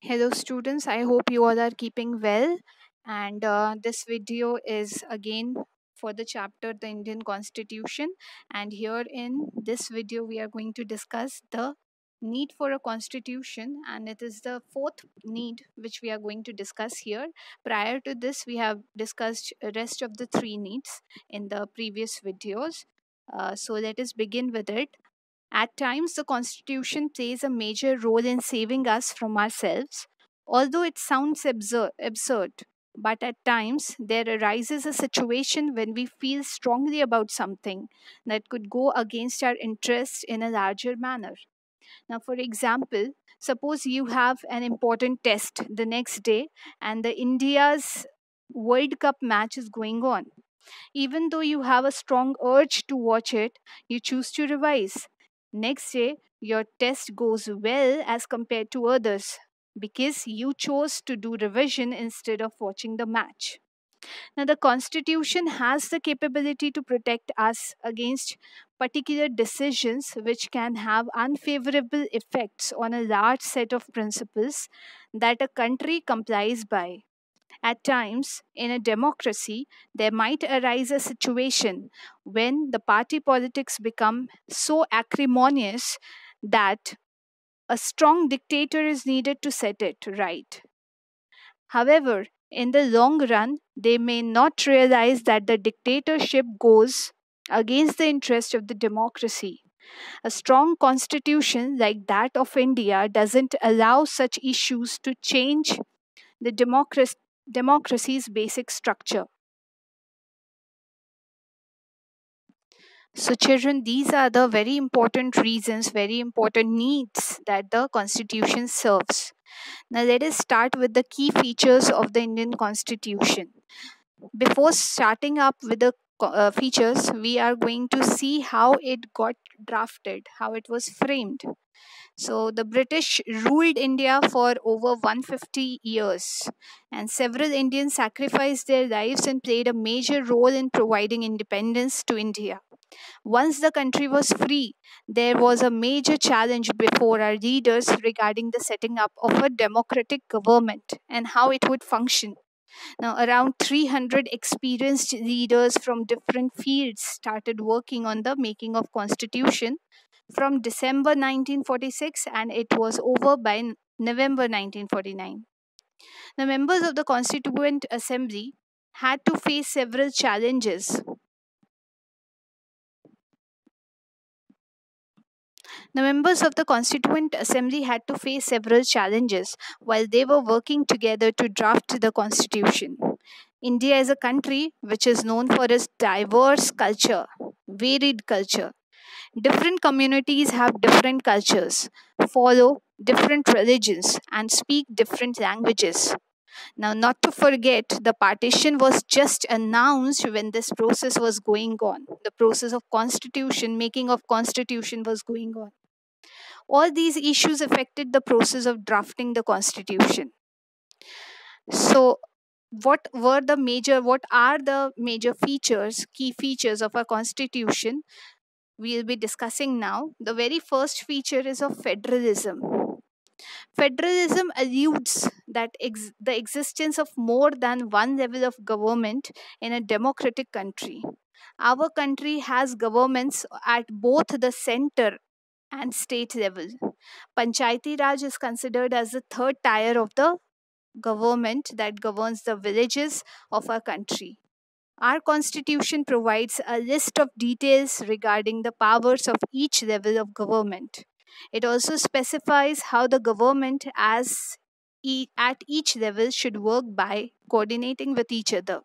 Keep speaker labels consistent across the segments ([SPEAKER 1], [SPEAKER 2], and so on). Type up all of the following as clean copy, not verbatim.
[SPEAKER 1] Hello, students. I hope you all are keeping well. And this video is again for the chapter The Indian Constitution. And here in this video, we are going to discuss the need for a constitution, and it is the fourth need which we are going to discuss here. Prior to this, we have discussed rest of the three needs in the previous videos. So let us begin with it. At times, the Constitution plays a major role in saving us from ourselves. Although it sounds absurd, but at times there arises a situation when we feel strongly about something that could go against our interests in a larger manner. Now, for example, suppose you have an important test the next day and the India's World Cup match is going on. Even though you have a strong urge to watch it, you choose to revise. Next day, your test goes well as compared to others because you chose to do revision instead of watching the match. Now, the Constitution has the capability to protect us against particular decisions which can have unfavorable effects on a large set of principles that a country complies by. At times, in a democracy, there might arise a situation when the party politics become so acrimonious that a strong dictator is needed to set it right. However, in the long run, they may not realize that the dictatorship goes against the interest of the democracy. A strong constitution like that of India doesn't allow such issues to change the democracy's basic structure. So, children, these are the very important reasons, very important needs that the Constitution serves. Now, let us start with the key features of the Indian Constitution. Before starting up with the features, we are going to see how it got drafted, how it was framed. So, the British ruled India for over 150 years, and several Indians sacrificed their lives and played a major role in providing independence to India. Once the country was free, there was a major challenge before our leaders regarding the setting up of a democratic government and how it would function. Now, around 300 experienced leaders from different fields started working on the making of constitution from December 1946, and it was over by November 1949. The members of the Constituent Assembly had to face several challenges. The members of the Constituent Assembly had to face several challenges while they were working together to draft the Constitution. India is a country which is known for its diverse culture, varied culture. Different communities have different cultures, follow different religions, and speak different languages. Now, not to forget, the partition was just announced when this process was going on. The process of constitution, making of constitution was going on. All these issues affected the process of drafting the constitution. So, what are the major features, key features of a constitution we'll be discussing now? The very first feature is of federalism. Federalism alludes that the existence of more than one level of government in a democratic country. Our country has governments at both the center and state level. Panchayati Raj is considered as the third tier of the government that governs the villages of our country. Our constitution provides a list of details regarding the powers of each level of government. It also specifies how the government at each level should work by coordinating with each other.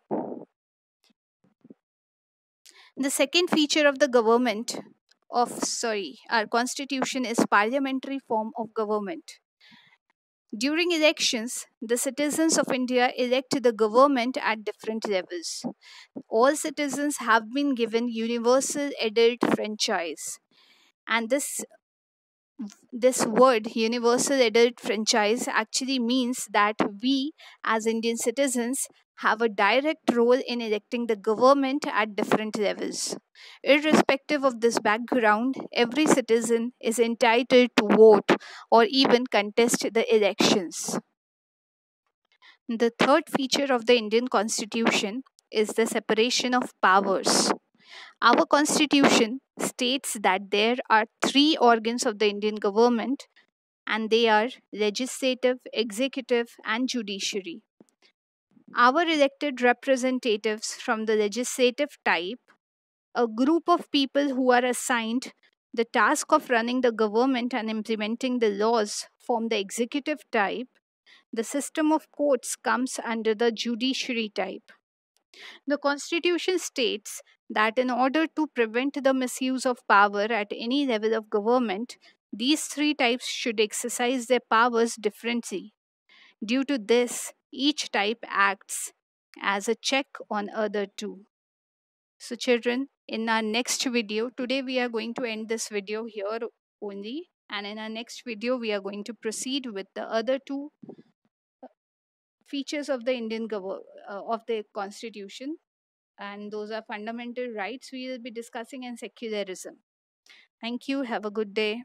[SPEAKER 1] The second feature of the our constitution is parliamentary form of government. During elections, the citizens of India elect the government at different levels. All citizens have been given universal adult franchise. And this word, universal adult franchise, actually means that we, as Indian citizens, have a direct role in electing the government at different levels. Irrespective of this background, every citizen is entitled to vote or even contest the elections. The third feature of the Indian Constitution is the separation of powers. Our Constitution states that there are three organs of the Indian government, and they are legislative, executive, and judiciary. Our elected representatives from the legislative type, a group of people who are assigned the task of running the government and implementing the laws, form the executive type. The system of courts comes under the judiciary type. The Constitution states that in order to prevent the misuse of power at any level of government, these three types should exercise their powers differently. Due to this, each type acts as a check on other two. So, children, in our next video, today we are going to end this video here only, and in our next video, we are going to proceed with the other two features of the of the Constitution, and those are fundamental rights we will be discussing and secularism. Thank you. Have a good day.